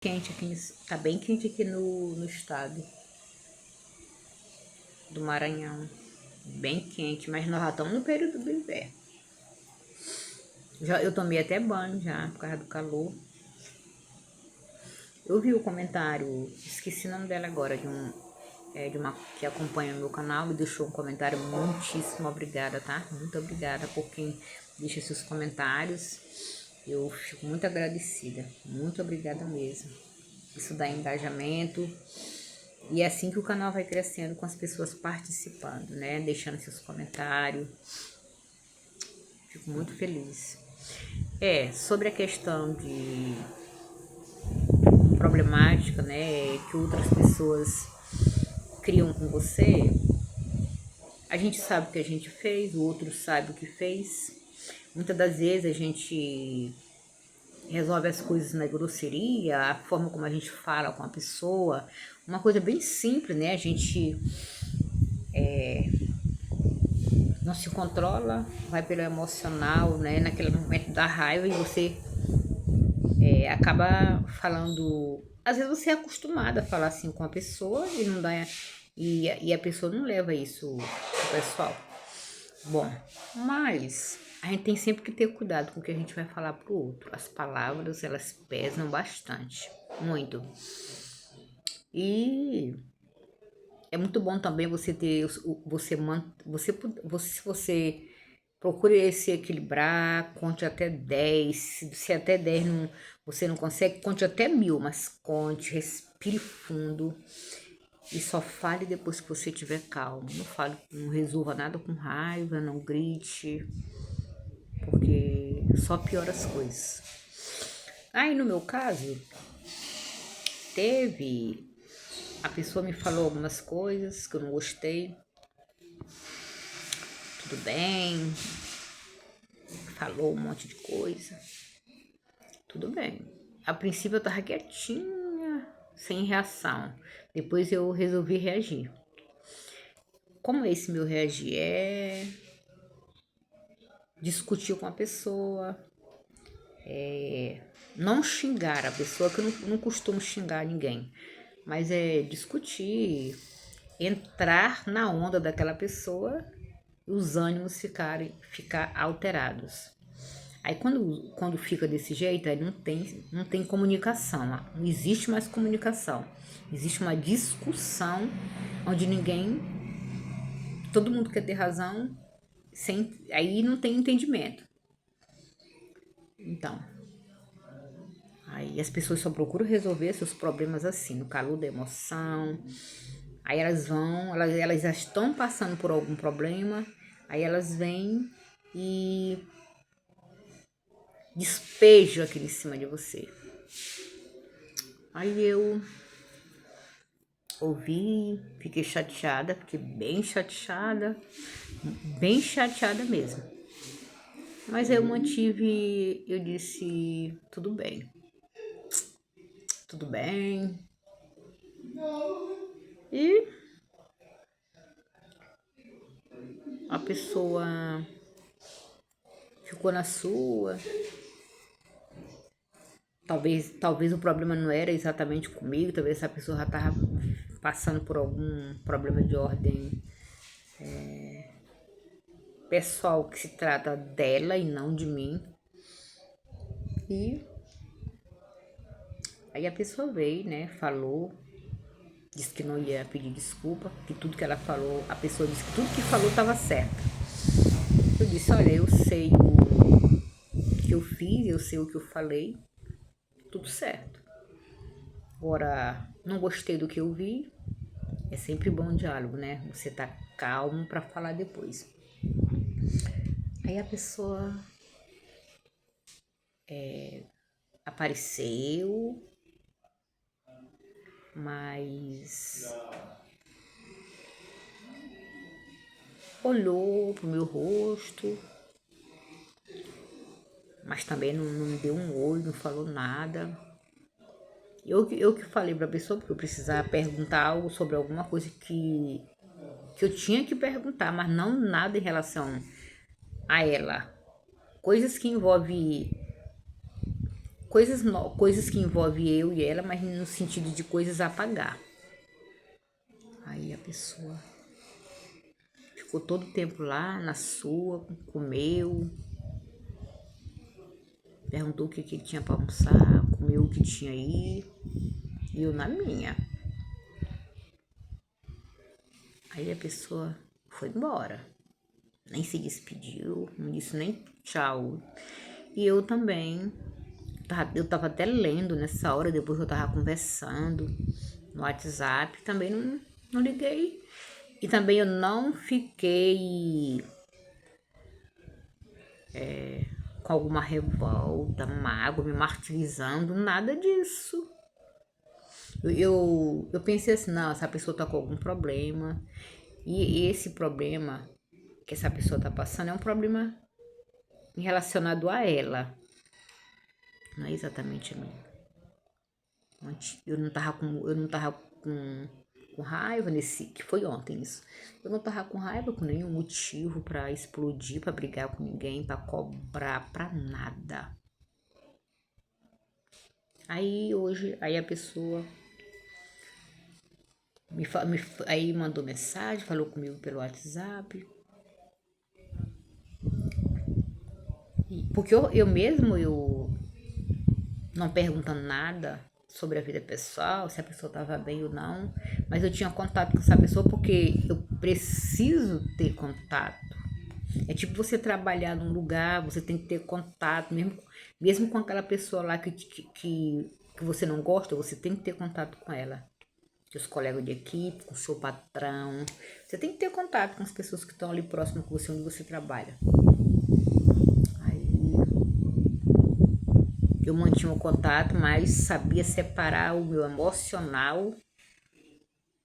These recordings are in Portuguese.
Quente aqui, tá bem quente aqui no estado do Maranhão. Bem quente, mas nós já estamos no período do inverno. Eu tomei até banho já, por causa do calor. Eu vi o comentário, esqueci o nome dela agora, de uma que acompanha o meu canal e deixou um comentário. Muitíssimo obrigada, tá? Muito obrigada por quem deixa seus comentários. Eu fico muito agradecida. Muito obrigada mesmo. Isso dá engajamento. E é assim que o canal vai crescendo, com as pessoas participando, né? Deixando seus comentários. Fico muito feliz. Sobre a questão de problemática, né? Que outras pessoas criam com você. A gente sabe o que a gente fez, o outro sabe o que fez. Muitas das vezes a gente resolve as coisas na grosseria, a forma como a gente fala com a pessoa. Uma coisa bem simples, né? A gente não se controla, vai pelo emocional, né? Naquele momento da raiva e você acaba falando. Às vezes você é acostumado a falar assim com a pessoa e não dá. E a pessoa não leva isso pro pessoal. Bom, mas a gente tem sempre que ter cuidado com o que a gente vai falar pro outro. As palavras, elas pesam bastante, muito. E é muito bom também você ter, você procure se equilibrar, conte até 10. Se até 10 você não consegue, conte até 1000, mas conte, respire fundo e só fale depois que você estiver calmo. Não fale, não resolva nada com raiva, não grite, porque só piora as coisas. Aí no meu caso, a pessoa me falou algumas coisas que eu não gostei. Tudo bem, falou um monte de coisa. Tudo bem. A princípio eu tava quietinha, sem reação. Depois eu resolvi reagir. Como esse meu reagir é discutir com a pessoa, não xingar a pessoa, que eu não costumo xingar ninguém, mas é discutir, entrar na onda daquela pessoa e os ânimos ficar alterados. Aí quando fica desse jeito, aí não tem comunicação, não existe mais comunicação. Existe uma discussão onde todo mundo quer ter razão, aí não tem entendimento. Então, aí as pessoas só procuram resolver seus problemas assim, no calor da emoção. Aí elas já estão passando por algum problema, aí elas vêm e despejam aquilo em cima de você. Aí eu ouvi, fiquei bem chateada mesmo. Mas eu disse, tudo bem. E a pessoa ficou na sua. Talvez o problema não era exatamente comigo, talvez essa pessoa já estava passando por algum problema de ordem pessoal, que se trata dela e não de mim. E aí a pessoa veio, né, falou, disse que não ia pedir desculpa, que tudo que ela falou, a pessoa disse que tudo que falou estava certo. Eu disse, olha, eu sei o que eu fiz, eu sei o que eu falei, tudo certo. Agora, não gostei do que eu vi, é sempre bom o diálogo, né? Você tá calmo para falar depois. Aí a pessoa apareceu, mas olhou pro meu rosto, mas também não me deu um oi, não falou nada. Eu que falei pra pessoa, porque eu precisava perguntar algo sobre alguma coisa que eu tinha que perguntar, mas não nada em relação a ela. Coisas que envolvem coisas que envolvem eu e ela, mas no sentido de coisas a pagar. Aí a pessoa ficou todo o tempo lá na sua, comeu, perguntou o que ele tinha para almoçar, comeu o que tinha aí, e eu na minha. Aí a pessoa foi embora, nem se despediu, não disse nem tchau. E eu também, eu tava até lendo nessa hora, depois que eu tava conversando no WhatsApp, também não liguei. E também eu não fiquei com alguma revolta, mágoa, me martirizando, nada disso. Eu pensei assim, não, essa pessoa tá com algum problema. E esse problema que essa pessoa tá passando é um problema relacionado a ela. Não é exatamente a mim. Eu não tava com raiva nesse, que foi ontem isso. Eu não tava com raiva com nenhum motivo pra explodir, pra brigar com ninguém, pra cobrar, pra nada. Aí hoje, aí a pessoa aí mandou mensagem, falou comigo pelo WhatsApp. Porque eu mesmo, eu não perguntando nada sobre a vida pessoal, se a pessoa estava bem ou não, mas eu tinha contato com essa pessoa porque eu preciso ter contato. É tipo você trabalhar num lugar, você tem que ter contato, mesmo com aquela pessoa lá que você não gosta, você tem que ter contato com ela. Com os colegas de equipe, com o seu patrão. Você tem que ter contato com as pessoas que estão ali próximo com você, onde você trabalha. Aí eu mantinha o contato, mas sabia separar o meu emocional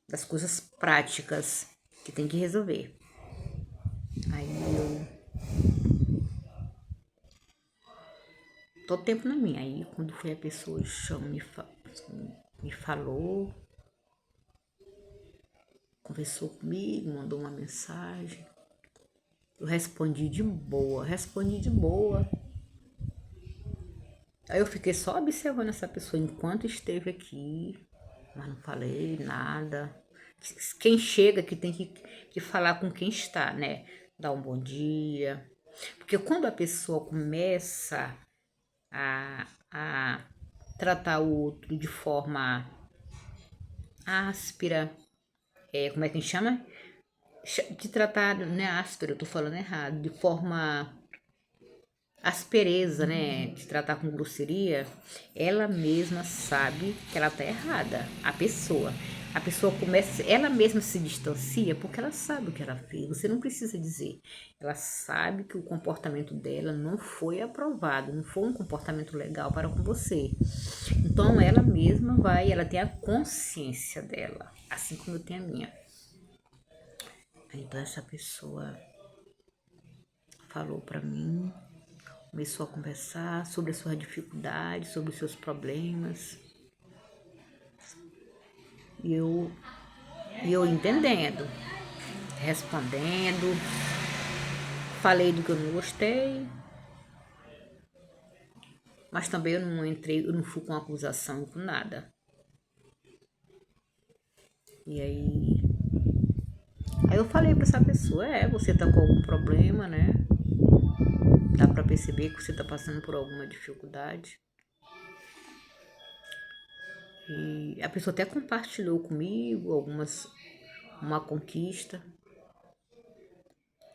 das coisas práticas que tem que resolver. Aí eu todo tempo na minha. Aí quando foi a pessoa me falou, conversou comigo, mandou uma mensagem. Eu respondi de boa. Aí eu fiquei só observando essa pessoa enquanto esteve aqui, mas não falei nada. Quem chega que tem que falar com quem está, né? Dar um bom dia. Porque quando a pessoa começa a tratar o outro de forma áspera, como é que a gente chama? De tratar, não é áspero, eu tô falando errado, de forma aspereza, né, de tratar com grosseria, ela mesma sabe que ela tá errada, a pessoa. A pessoa começa, ela mesma se distancia porque ela sabe o que ela fez. Você não precisa dizer. Ela sabe que o comportamento dela não foi aprovado, não foi um comportamento legal para com você. Então ela mesma ela tem a consciência dela, assim como eu tenho a minha. Então essa pessoa falou para mim, começou a conversar sobre as suas dificuldades, sobre os seus problemas. E eu entendendo, respondendo, falei do que eu não gostei, mas também eu não fui com acusação, com nada. E aí eu falei pra essa pessoa, você tá com algum problema, né? Dá pra perceber que você tá passando por alguma dificuldade. E a pessoa até compartilhou comigo uma conquista.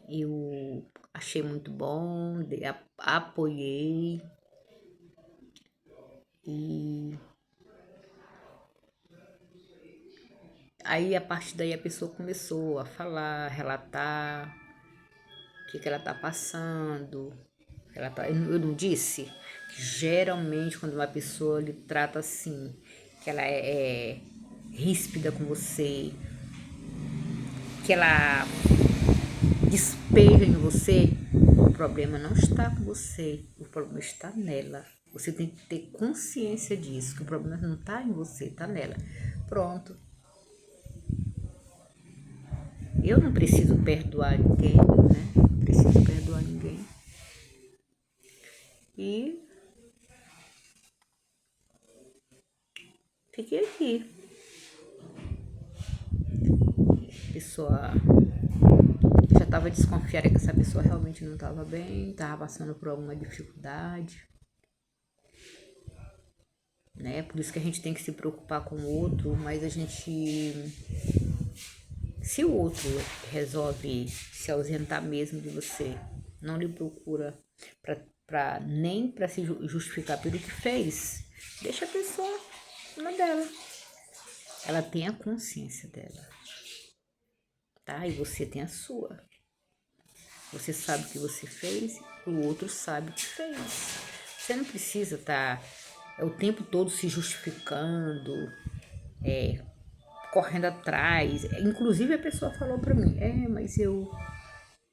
Eu achei muito bom, apoiei. E aí a partir daí a pessoa começou a falar, relatar o que ela tá passando. Eu não disse que geralmente quando uma pessoa lhe trata assim, que ela é ríspida com você, que ela despeja em você, o problema não está com você, o problema está nela. Você tem que ter consciência disso, que o problema não está em você, está nela. Pronto. Eu não preciso perdoar ninguém, né? Não preciso perdoar ninguém. E fiquei aqui. A pessoa já estava desconfiada que essa pessoa realmente não estava bem, estava passando por alguma dificuldade, né? Por isso que a gente tem que se preocupar com o outro, mas a gente, se o outro resolve se ausentar mesmo de você, não lhe procura nem para se justificar pelo que fez, deixa a pessoa na dela. Ela tem a consciência dela, tá? E você tem a sua. Você sabe o que você fez, o outro sabe o que fez. Você não precisa estar o tempo todo se justificando, correndo atrás. Inclusive a pessoa falou pra mim, mas eu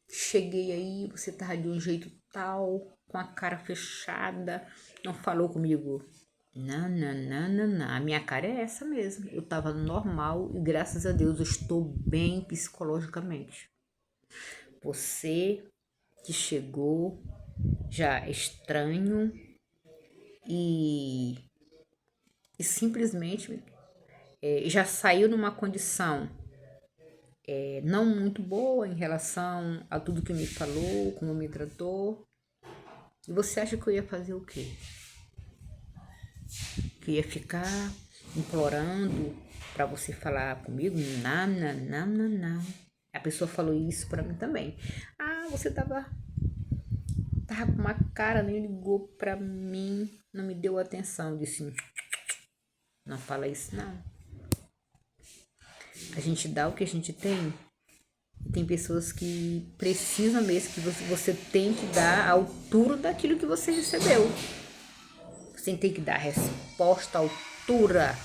cheguei aí, você tava de um jeito tal, com a cara fechada, não falou comigo. Não, não, não, não, não. A minha cara é essa mesmo. Eu tava normal e graças a Deus eu estou bem psicologicamente. Você que chegou já estranho e simplesmente já saiu numa condição não muito boa em relação a tudo que me falou, como me tratou. E você acha que eu ia fazer o quê? Que eu ia ficar implorando para você falar comigo? Não, não, não, não, não. A pessoa falou isso para mim também. Ah, você tava com uma cara, nem ligou pra mim, não me deu atenção. Eu disse, não fala isso não. A gente dá o que a gente tem. Tem pessoas que precisam mesmo que você tem que dar a altura daquilo que você recebeu. Você tem que dar a resposta à altura.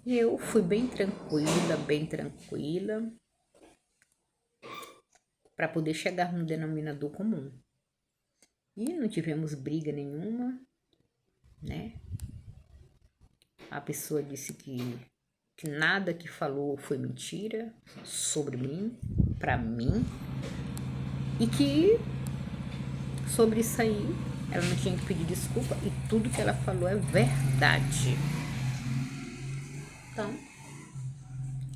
E eu fui bem tranquila, para poder chegar num denominador comum. E não tivemos briga nenhuma, né? A pessoa disse que nada que falou foi mentira sobre mim, pra mim, e que sobre isso aí ela não tinha que pedir desculpa e tudo que ela falou é verdade. Então,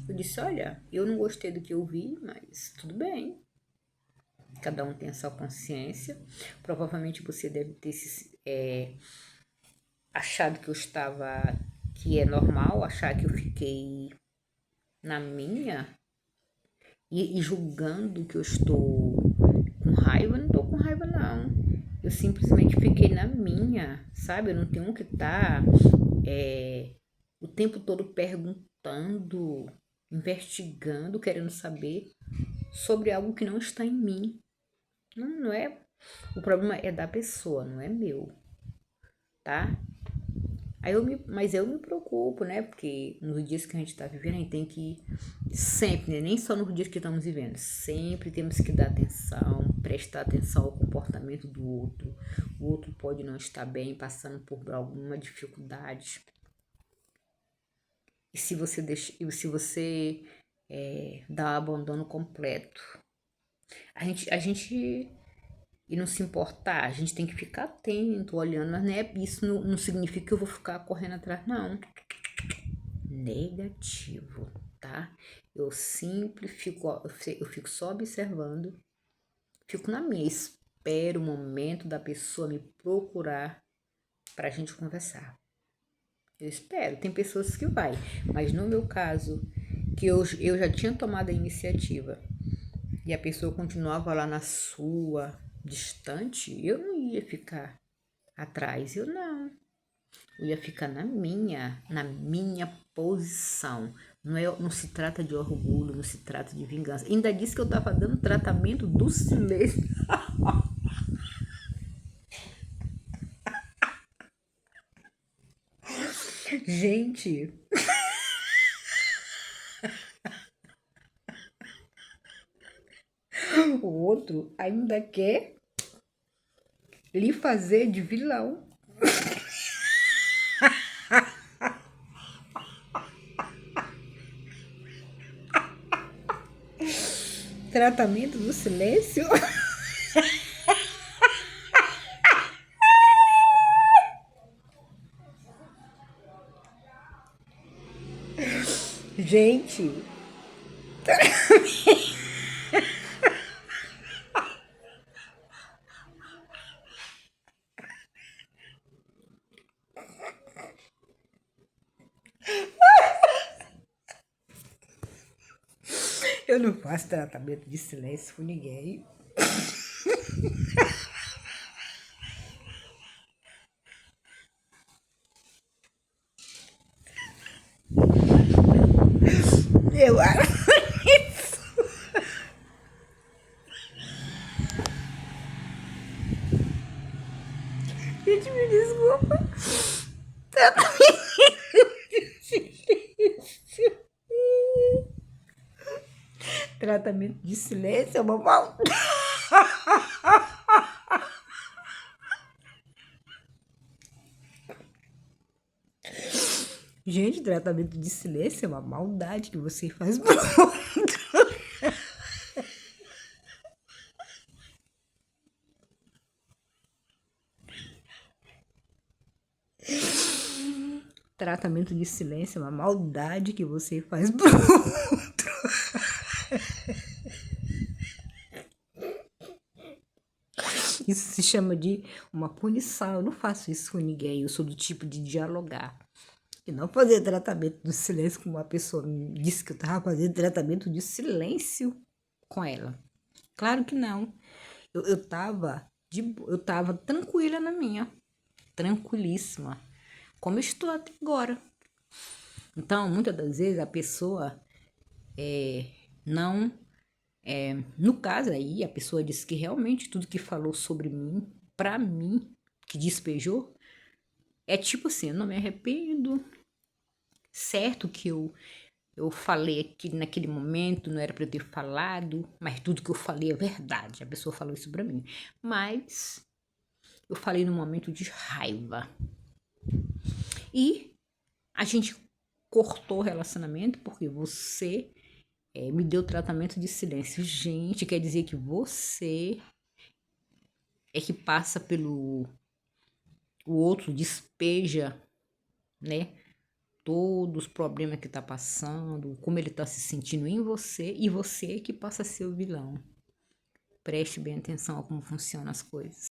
eu disse, olha, eu não gostei do que eu vi, mas tudo bem. Cada um tem a sua consciência. Provavelmente você deve ter achado que eu estava, que é normal, achar que eu fiquei na minha e julgando que eu estou com raiva. Não estou com raiva não, eu simplesmente fiquei na minha, sabe? Eu não tenho que estar o tempo todo perguntando, investigando, querendo saber sobre algo que não está em mim. Não é, o problema é da pessoa, não é meu, tá? Mas eu me preocupo, né? Porque nos dias que a gente tá vivendo, a gente tem que sempre, né? Nem só nos dias que estamos vivendo, sempre temos que dar atenção, prestar atenção ao comportamento do outro. O outro pode não estar bem, passando por alguma dificuldade. E se você dá o abandono completo, a gente e não se importar, a gente tem que ficar atento, olhando, mas né, isso não significa que eu vou ficar correndo atrás, não. Negativo, tá? Eu fico só observando, fico na minha, espero o momento da pessoa me procurar pra gente conversar. Eu espero, tem pessoas que vai, mas no meu caso, que eu já tinha tomado a iniciativa e a pessoa continuava lá na sua, distante, eu não ia ficar atrás, eu ia ficar na minha posição. Não se trata de orgulho, não se trata de vingança. Ainda disse que eu tava dando tratamento do silêncio. Gente, o outro ainda quer lhe fazer de vilão. Tratamento do silêncio? Gente, eu não faço tratamento de silêncio com ninguém. Eu acho. Gente, me desculpa. Tratamento de silêncio é uma maldade. Gente, tratamento de silêncio é uma maldade que você faz pro outro. Tratamento de silêncio é uma maldade que você faz pro outro. Isso se chama de uma punição. Eu não faço isso com ninguém. Eu sou do tipo de dialogar. E não fazer tratamento de silêncio com uma pessoa me disse que eu estava fazendo tratamento de silêncio com ela. Claro que não. Eu tava tranquila na minha. Tranquilíssima. Como eu estou até agora. Então, muitas das vezes a pessoa não. No caso aí, a pessoa disse que realmente tudo que falou sobre mim, pra mim, que despejou, é tipo assim, eu não me arrependo. Certo que eu falei aqui naquele momento, não era para eu ter falado, mas tudo que eu falei é verdade. A pessoa falou isso pra mim. Mas eu falei num momento de raiva. E a gente cortou o relacionamento porque você me deu tratamento de silêncio. Gente, quer dizer que você é que passa pelo o outro, despeja, né? Todos os problemas que tá passando, como ele tá se sentindo em você, e você é que passa a ser o vilão. Preste bem atenção a como funcionam as coisas.